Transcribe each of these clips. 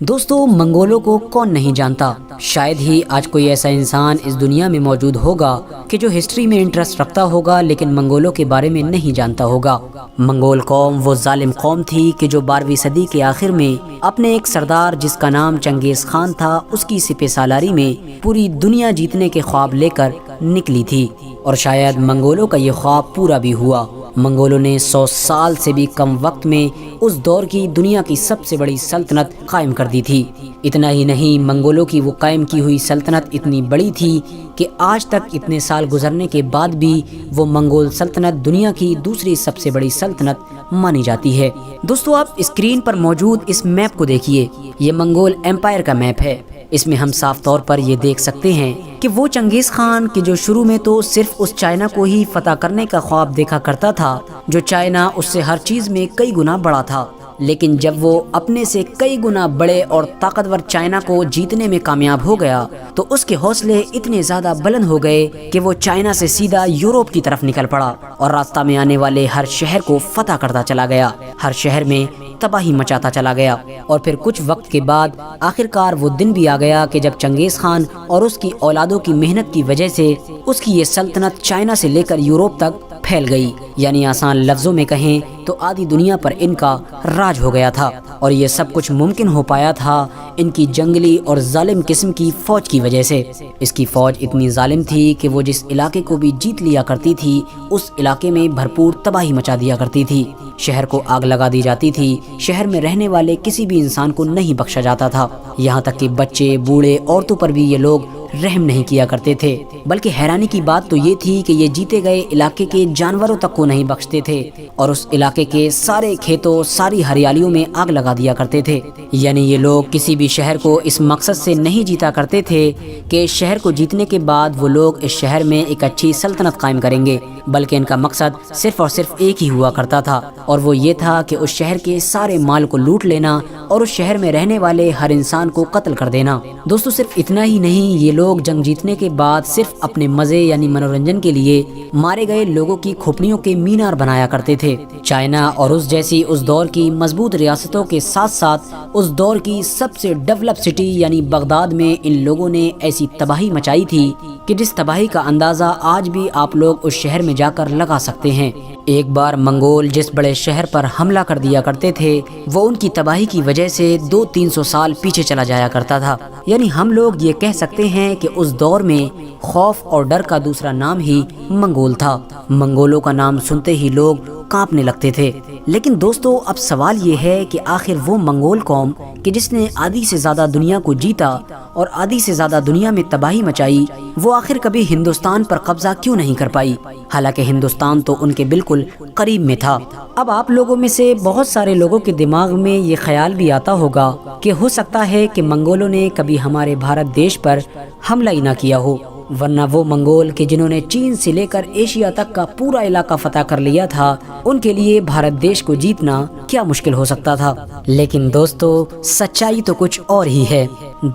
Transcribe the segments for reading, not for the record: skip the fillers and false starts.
دوستو، منگولوں کو کون نہیں جانتا؟ شاید ہی آج کوئی ایسا انسان اس دنیا میں موجود ہوگا کہ جو ہسٹری میں انٹرسٹ رکھتا ہوگا لیکن منگولوں کے بارے میں نہیں جانتا ہوگا۔ منگول قوم وہ ظالم قوم تھی کہ جو 12ویں صدی کے آخر میں اپنے ایک سردار جس کا نام چنگیز خان تھا، اس کی سپہ سالاری میں پوری دنیا جیتنے کے خواب لے کر نکلی تھی، اور شاید منگولوں کا یہ خواب پورا بھی ہوا۔ منگولوں نے 100 سال سے بھی کم وقت میں اس دور کی دنیا کی سب سے بڑی سلطنت قائم کر دی تھی۔ اتنا ہی نہیں، منگولوں کی وہ قائم کی ہوئی سلطنت اتنی بڑی تھی کہ آج تک اتنے سال گزرنے کے بعد بھی وہ منگول سلطنت دنیا کی دوسری سب سے بڑی سلطنت مانی جاتی ہے۔ دوستو، آپ اسکرین پر موجود اس میپ کو دیکھیے، یہ منگول ایمپائر کا میپ ہے۔ اس میں ہم صاف طور پر یہ دیکھ سکتے ہیں کہ وہ چنگیز خان کہ جو شروع میں تو صرف اس چائنا کو ہی فتح کرنے کا خواب دیکھا کرتا تھا، جو چائنا اس سے ہر چیز میں کئی گنا بڑا تھا، لیکن جب وہ اپنے سے کئی گنا بڑے اور طاقتور چائنا کو جیتنے میں کامیاب ہو گیا تو اس کے حوصلے اتنے زیادہ بلند ہو گئے کہ وہ چائنا سے سیدھا یورپ کی طرف نکل پڑا اور راستہ میں آنے والے ہر شہر کو فتح کرتا چلا گیا، ہر شہر میں تباہی مچاتا چلا گیا۔ اور پھر کچھ وقت کے بعد آخرکار وہ دن بھی آ گیا کہ جب چنگیز خان اور اس کی اولادوں کی محنت کی وجہ سے اس کی یہ سلطنت چائنا سے لے کر یورپ تک پھیل گئی، یعنی آسان لفظوں میں کہیں تو آدھی دنیا پر ان کا راج ہو گیا تھا۔ اور یہ سب کچھ ممکن ہو پایا تھا ان کی جنگلی اور ظالم قسم کی فوج کی وجہ سے۔ اس کی فوج اتنی ظالم تھی کہ وہ جس علاقے کو بھی جیت لیا کرتی تھی اس علاقے میں بھرپور تباہی مچا دیا کرتی تھی۔ شہر کو آگ لگا دی جاتی تھی، شہر میں رہنے والے کسی بھی انسان کو نہیں بخشا جاتا تھا، یہاں تک کہ بچے، بوڑھے، عورتوں پر بھی یہ لوگ رحم نہیں کیا کرتے تھے۔ بلکہ حیرانی کی بات تو یہ تھی کہ یہ جیتے گئے علاقے کے جانوروں تک کو نہیں بخشتے تھے اور اس علاقے کے سارے کھیتوں، ساری ہریالیوں میں آگ لگا دیا کرتے تھے۔ یعنی یہ لوگ کسی بھی شہر کو اس مقصد سے نہیں جیتا کرتے تھے کہ شہر کو جیتنے کے بعد وہ لوگ اس شہر میں ایک اچھی سلطنت قائم کریں گے، بلکہ ان کا مقصد صرف اور صرف ایک ہی ہوا کرتا تھا، اور وہ یہ تھا کہ اس شہر کے سارے مال کو لوٹ لینا اور اس شہر میں رہنے والے ہر انسان کو قتل کر دینا۔ دوستو، صرف اتنا ہی نہیں، یہ لوگ جنگ جیتنے کے بعد صرف اپنے مزے یعنی منورنجن کے لیے مارے گئے لوگوں کی کھوپڑیوں کے مینار بنایا کرتے تھے۔ چائنا اور اس جیسی اس دور کی مضبوط ریاستوں کے ساتھ ساتھ اس دور کی سب سے ڈیولپ سٹی یعنی بغداد میں ان لوگوں نے ایسی تباہی مچائی تھی کہ جس تباہی کا اندازہ آج بھی آپ لوگ اس شہر میں جا کر لگا سکتے ہیں۔ ایک بار منگول جس بڑے شہر پر حملہ کر دیا کرتے تھے وہ ان کی تباہی کی وجہ سے 200-300 سال پیچھے چلا جایا کرتا تھا۔ یعنی ہم لوگ یہ کہہ سکتے ہیں کہ اس دور میں خوف اور ڈر کا دوسرا نام ہی منگول تھا۔ منگولوں کا نام سنتے ہی لوگ کانپنے لگتے تھے۔ لیکن دوستو، اب سوال یہ ہے کہ آخر وہ منگول قوم کہ جس نے آدھی سے زیادہ دنیا کو جیتا اور آدھی سے زیادہ دنیا میں تباہی مچائی، وہ آخر کبھی ہندوستان پر قبضہ کیوں نہیں کر پائی، حالانکہ ہندوستان تو ان کے بالکل قریب میں تھا۔ اب آپ لوگوں میں سے بہت سارے لوگوں کے دماغ میں یہ خیال بھی آتا ہوگا کہ ہو سکتا ہے کہ منگولوں نے کبھی ہمارے بھارت دیش پر حملہ ہی نہ کیا ہو، ورنہ وہ منگول کہ جنہوں نے چین سے لے کر ایشیا تک کا پورا علاقہ فتح کر لیا تھا، ان کے لیے بھارت دیش کو جیتنا کیا مشکل ہو سکتا تھا۔ لیکن دوستو، سچائی تو کچھ اور ہی ہے۔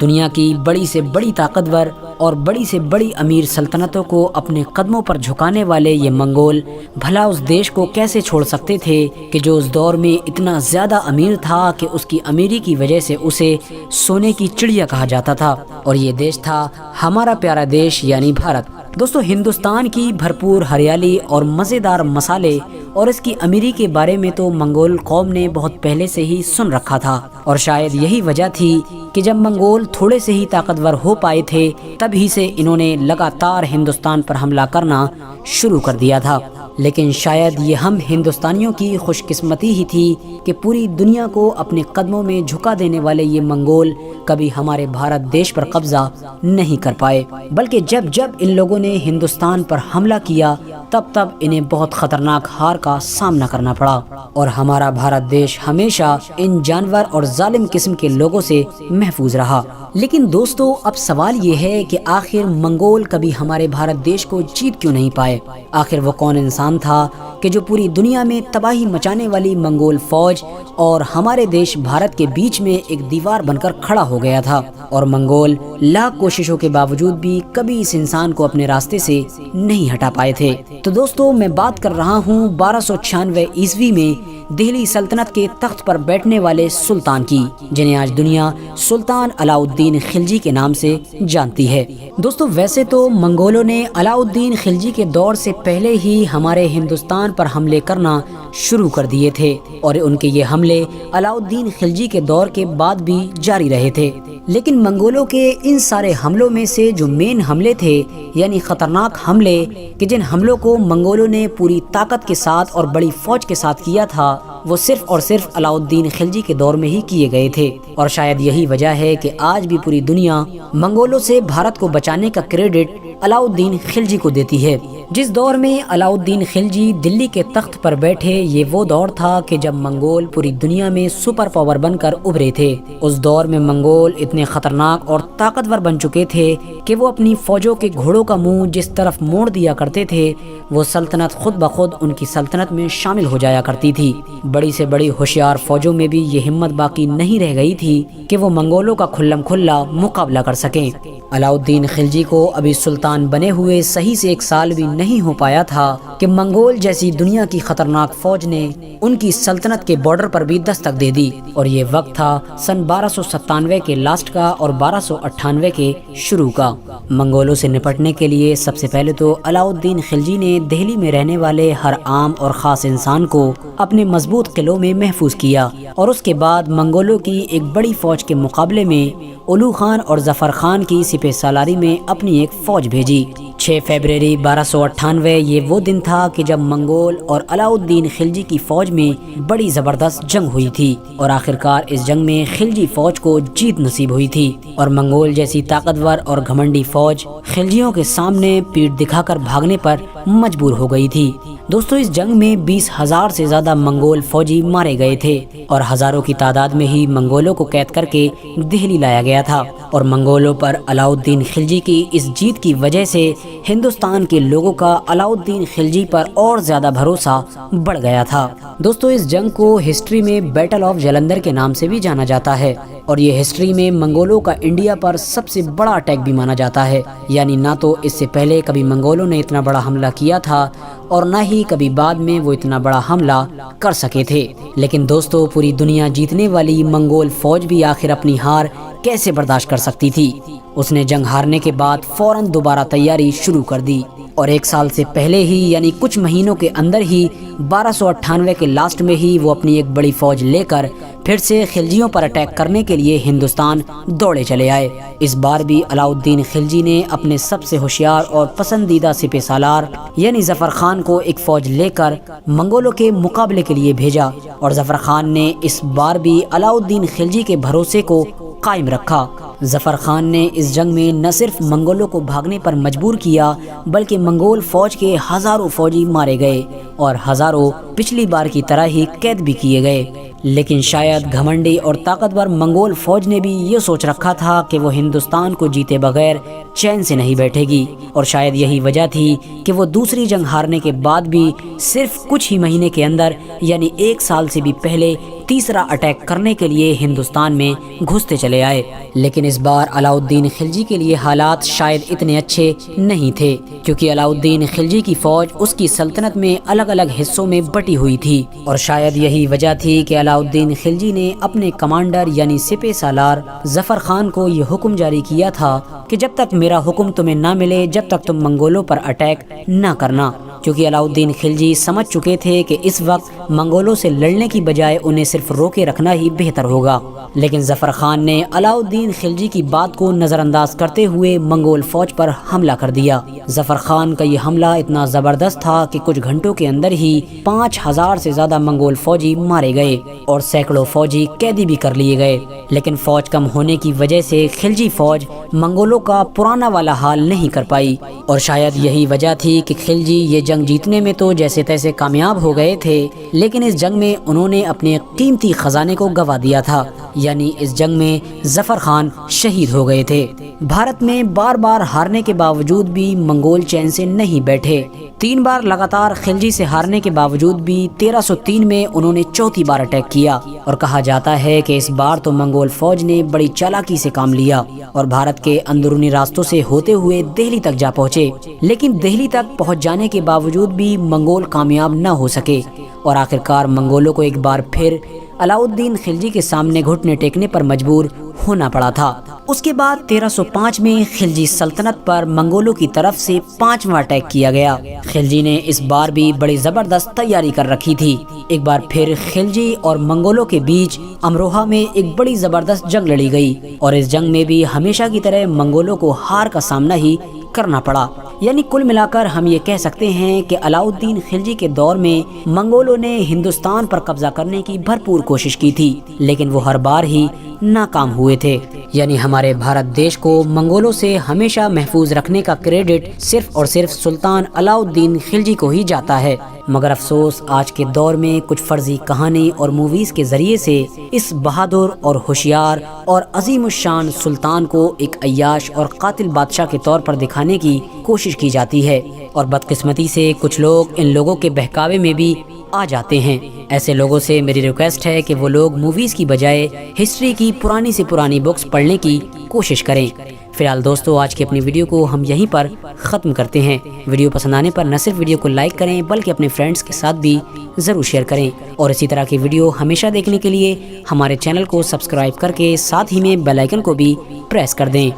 دنیا کی بڑی سے بڑی طاقتور اور بڑی سے بڑی امیر سلطنتوں کو اپنے قدموں پر جھکانے والے یہ منگول بھلا اس دیش کو کیسے چھوڑ سکتے تھے کہ جو اس دور میں اتنا زیادہ امیر تھا کہ اس کی امیری کی وجہ سے اسے سونے کی چڑیا کہا جاتا تھا، اور یہ دیش تھا ہمارا پیارا دیش یعنی بھارت۔ دوستو، ہندوستان کی بھرپور ہریالی اور مزیدار مسالے اور اس کی امیری کے بارے میں تو منگول قوم نے بہت پہلے سے ہی سن رکھا تھا، اور شاید یہی وجہ تھی کہ جب منگول تھوڑے سے ہی طاقتور ہو پائے تھے تب ہی سے انہوں نے لگاتار ہندوستان پر حملہ کرنا شروع کر دیا تھا۔ لیکن شاید یہ ہم ہندوستانیوں کی خوش قسمتی ہی تھی کہ پوری دنیا کو اپنے قدموں میں جھکا دینے والے یہ منگول کبھی ہمارے بھارت دیش پر قبضہ نہیں کر پائے، بلکہ جب جب ان لوگوں نے ہندوستان پر حملہ کیا تب تب انہیں بہت خطرناک ہار کا سامنا کرنا پڑا، اور ہمارا بھارت دیش ہمیشہ ان جانور اور ظالم قسم کے لوگوں سے محفوظ رہا۔ لیکن دوستو اب سوال یہ ہے کہ آخر منگول کبھی ہمارے بھارت دیش کو جیت کیوں نہیں پائے؟ آخر وہ کون انسان تھا کہ جو پوری دنیا میں تباہی مچانے والی منگول فوج اور ہمارے دیش بھارت کے بیچ میں ایک دیوار بن کر کھڑا ہو گیا تھا، اور منگول لاکھ کوششوں کے باوجود بھی کبھی اس انسان کو اپنے راستے سے نہیں ہٹا پائے تھے؟ تو دوستو میں بات کر رہا ہوں 1296 عیسوی میں دہلی سلطنت کے تخت پر بیٹھنے والے سلطان کی، جنہیں آج دنیا سلطان علاء الدین خلجی کے نام سے جانتی ہے۔ دوستو ویسے تو منگولوں نے علاء الدین خلجی کے دور سے پہلے ہی ہمارے ہندوستان پر حملے کرنا شروع کر دیے تھے، اور ان کے یہ حملے علاء الدین خلجی کے دور کے بعد بھی جاری رہے تھے، لیکن منگولوں کے ان سارے حملوں میں سے جو مین حملے تھے، یعنی خطرناک حملے کہ جن حملوں کو منگولوں نے پوری طاقت کے ساتھ اور بڑی فوج کے ساتھ کیا تھا، وہ صرف اور صرف علاء الدین خلجی کے دور میں ہی کیے گئے تھے۔ اور شاید یہی وجہ ہے کہ آج بھی پوری دنیا منگولوں سے بھارت کو بچانے کا کریڈٹ علاء الدین خلجی کو دیتی ہے۔ جس دور میں علاء الدین خلجی دلی کے تخت پر بیٹھے، یہ وہ دور تھا کہ جب منگول پوری دنیا میں سپر پاور بن کر ابھرے تھے۔ اس دور میں منگول اتنے خطرناک اور طاقتور بن چکے تھے کہ وہ اپنی فوجوں کے گھوڑوں کا منہ جس طرف موڑ دیا کرتے تھے، وہ سلطنت خود بخود ان کی سلطنت میں شامل ہو جایا کرتی تھی۔ بڑی سے بڑی ہوشیار فوجوں میں بھی یہ ہمت باقی نہیں رہ گئی تھی کہ وہ منگولوں کا کھلم کھلا مقابلہ کر سکیں۔ علاء الدین خلجی کو ابھی سلطان بنے ہوئے صحیح سے 1 سال بھی نہیں ہو پایا تھا کہ منگول جیسی دنیا کی خطرناک فوج نے ان کی سلطنت کے بارڈر پر بھی دستک دے دی، اور یہ وقت تھا سن 1297 کے لاسٹ کا اور 1298 کے شروع کا۔ منگولوں سے نپٹنے کے لیے سب سے پہلے تو علاء الدین خلجی نے دہلی میں رہنے والے ہر عام اور خاص انسان کو اپنے مضبوط قلعوں میں محفوظ کیا، اور اس کے بعد منگولوں کی ایک بڑی فوج کے مقابلے میں اولو خان اور ظفر خان کی سپہ سالاری میں اپنی ایک فوج بھیجی۔ 6 فروری 1298 یہ وہ دن تھا کہ جب منگول اور علاء الدین خلجی کی فوج میں بڑی زبردست جنگ ہوئی تھی، اور آخرکار اس جنگ میں خلجی فوج کو جیت نصیب ہوئی تھی، اور منگول جیسی طاقتور اور گھمنڈی فوج خلجیوں کے سامنے پیٹھ دکھا کر بھاگنے پر مجبور ہو گئی تھی۔ دوستو اس جنگ میں 20,000 سے زیادہ منگول فوجی مارے گئے تھے، اور ہزاروں کی تعداد میں ہی منگولوں کو قید کر کے دہلی لایا گیا تھا، اور منگولوں پر علاء الدین خلجی کی اس جیت کی وجہ سے ہندوستان کے لوگوں کا علاء الدین خلجی پر اور زیادہ بھروسہ بڑھ گیا تھا۔ دوستو اس جنگ کو ہسٹری میں بیٹل آف جلندر کے نام سے بھی جانا جاتا ہے، اور یہ ہسٹری میں منگولوں کا انڈیا پر سب سے بڑا اٹیک بھی مانا جاتا ہے، یعنی نہ تو اس سے پہلے کبھی منگولوں نے اتنا بڑا حملہ کیا تھا، اور نہ ہی کبھی بعد میں وہ اتنا بڑا حملہ کر سکے تھے۔ لیکن دوستو پوری دنیا جیتنے والی منگول فوج بھی آخر اپنی ہار کیسے برداشت کر سکتی تھی؟ اس نے جنگ ہارنے کے بعد فوراً دوبارہ تیاری شروع کر دی، اور 1 سال سے پہلے ہی یعنی کچھ مہینوں کے اندر ہی 1298 کے لاسٹ میں ہی وہ اپنی ایک بڑی فوج لے کر پھر سے خلجیوں پر اٹیک کرنے کے لیے ہندوستان دوڑے چلے آئے۔ اس بار بھی علاء الدین خلجی نے اپنے سب سے ہوشیار اور پسندیدہ سپہ سالار یعنی ظفر خان کو ایک فوج لے کر منگولوں کے مقابلے کے لیے بھیجا، اور ظفر خان نے اس بار بھی علاء الدین خلجی کے بھروسے کو قائم رکھا۔ ظفر خان نے اس جنگ میں نہ صرف منگولوں کو بھاگنے پر مجبور کیا، بلکہ منگول فوج کے ہزاروں فوجی مارے گئے، اور ہزاروں پچھلی بار کی طرح ہی قید بھی کیے گئے۔ لیکن شاید گھمنڈی اور طاقتور منگول فوج نے بھی یہ سوچ رکھا تھا کہ وہ ہندوستان کو جیتے بغیر چین سے نہیں بیٹھے گی، اور شاید یہی وجہ تھی کہ وہ دوسری جنگ ہارنے کے بعد بھی صرف کچھ ہی مہینے کے اندر یعنی 1 سال سے بھی پہلے تیسرا اٹیک کرنے کے لیے ہندوستان میں گھستے چلے آئے۔ لیکن اس بار علاء الدین خلجی کے لیے حالات شاید اتنے اچھے نہیں تھے، کیونکہ علاء الدین خلجی کی فوج اس کی سلطنت میں الگ الگ حصوں میں بٹی ہوئی تھی، اور شاید یہی وجہ تھی کہ علاء الدین خلجی نے اپنے کمانڈر یعنی سپہ سالار ظفر خان کو یہ حکم جاری کیا تھا کہ جب تک میرا حکم تمہیں نہ ملے جب تک تم منگولوں پر اٹیک نہ کرنا، کیونکہ علاء الدین خلجی سمجھ چکے تھے کہ اس وقت منگولوں سے لڑنے کی بجائے انہیں صرف روکے رکھنا ہی بہتر ہوگا۔ لیکن ظفر خان نے علاء الدین خلجی کی بات کو نظر انداز کرتے ہوئے منگول فوج پر حملہ کر دیا۔ ظفر خان کا یہ حملہ اتنا زبردست تھا کہ کچھ گھنٹوں کے اندر ہی 5000 سے زیادہ منگول فوجی مارے گئے اور سینکڑوں فوجی قیدی بھی کر لیے گئے۔ لیکن فوج کم ہونے کی وجہ سے خلجی فوج منگولوں کا پرانا والا حال نہیں کر پائی، اور شاید یہی وجہ تھی کہ خلجی یہ جنگ جیتنے میں تو جیسے تیسے کامیاب ہو گئے تھے، لیکن اس جنگ میں انہوں نے اپنے قیمتی خزانے کو گنوا دیا تھا، یعنی اس جنگ میں ظفر خان شہید ہو گئے تھے۔ بھارت میں بار بار ہارنے کے باوجود بھی منگول چین سے نہیں بیٹھے۔ 3 بار لگاتار خلجی سے ہارنے کے باوجود بھی 1303 میں انہوں نے چوتھی بار اٹیک کیا، اور کہا جاتا ہے کہ اس بار تو منگول فوج نے بڑی چالاکی سے کام لیا اور بھارت کے اندرونی راستوں سے ہوتے ہوئے دہلی تک جا پہنچے، لیکن دہلی تک پہنچ جانے کے باوجود بھی منگول کامیاب نہ ہو سکے، اور آخرکار منگولوں کو ایک بار پھر علاؤالدین خلجی کے سامنے گھٹنے ٹیکنے پر مجبور ہونا پڑا تھا۔ اس کے بعد 1305 میں خلجی سلطنت پر منگولوں کی طرف سے 5واں اٹیک کیا گیا۔ خلجی نے اس بار بھی بڑی زبردست تیاری کر رکھی تھی۔ ایک بار پھر خلجی اور منگولوں کے بیچ امروہہ میں ایک بڑی زبردست جنگ لڑی گئی، اور اس جنگ میں بھی ہمیشہ کی طرح منگولوں کو ہار کا سامنا ہی کرنا پڑا۔ یعنی کل ملا کر ہم یہ کہہ سکتے ہیں کہ علاؤالدین خلجی کے دور میں منگولوں نے ہندوستان پر قبضہ کرنے کی بھرپور کوشش کی تھی، لیکن وہ ہر بار ہی ناکام ہوئے تھے۔ یعنی ہمارے بھارت دیش کو منگولوں سے ہمیشہ محفوظ رکھنے کا کریڈٹ صرف اور صرف سلطان علاؤالدین خلجی کو ہی جاتا ہے، مگر افسوس آج کے دور میں کچھ فرضی کہانی اور موویز کے ذریعے سے اس بہادر اور ہوشیار اور عظیم الشان سلطان کو ایک عیاش اور قاتل بادشاہ کے طور پر دکھانے کی کوشش کی جاتی ہے، اور بدقسمتی سے کچھ لوگ ان لوگوں کے بہکاوے میں بھی آ جاتے ہیں۔ ایسے لوگوں سے میری ریکویسٹ ہے کہ وہ لوگ موویز کی بجائے ہسٹری کی پرانی سے پرانی بکس پڑھنے کی کوشش کریں۔ فی الحال دوستو، آج کی اپنی ویڈیو کو ہم یہیں پر ختم کرتے ہیں۔ ویڈیو پسند آنے پر نہ صرف ویڈیو کو لائک کریں بلکہ اپنے فرینڈز کے ساتھ بھی ضرور شیئر کریں، اور اسی طرح کی ویڈیو ہمیشہ دیکھنے کے لیے ہمارے چینل کو سبسکرائب کر کے ساتھ ہی میں بیل آئیکن کو بھی پریس کر دیں۔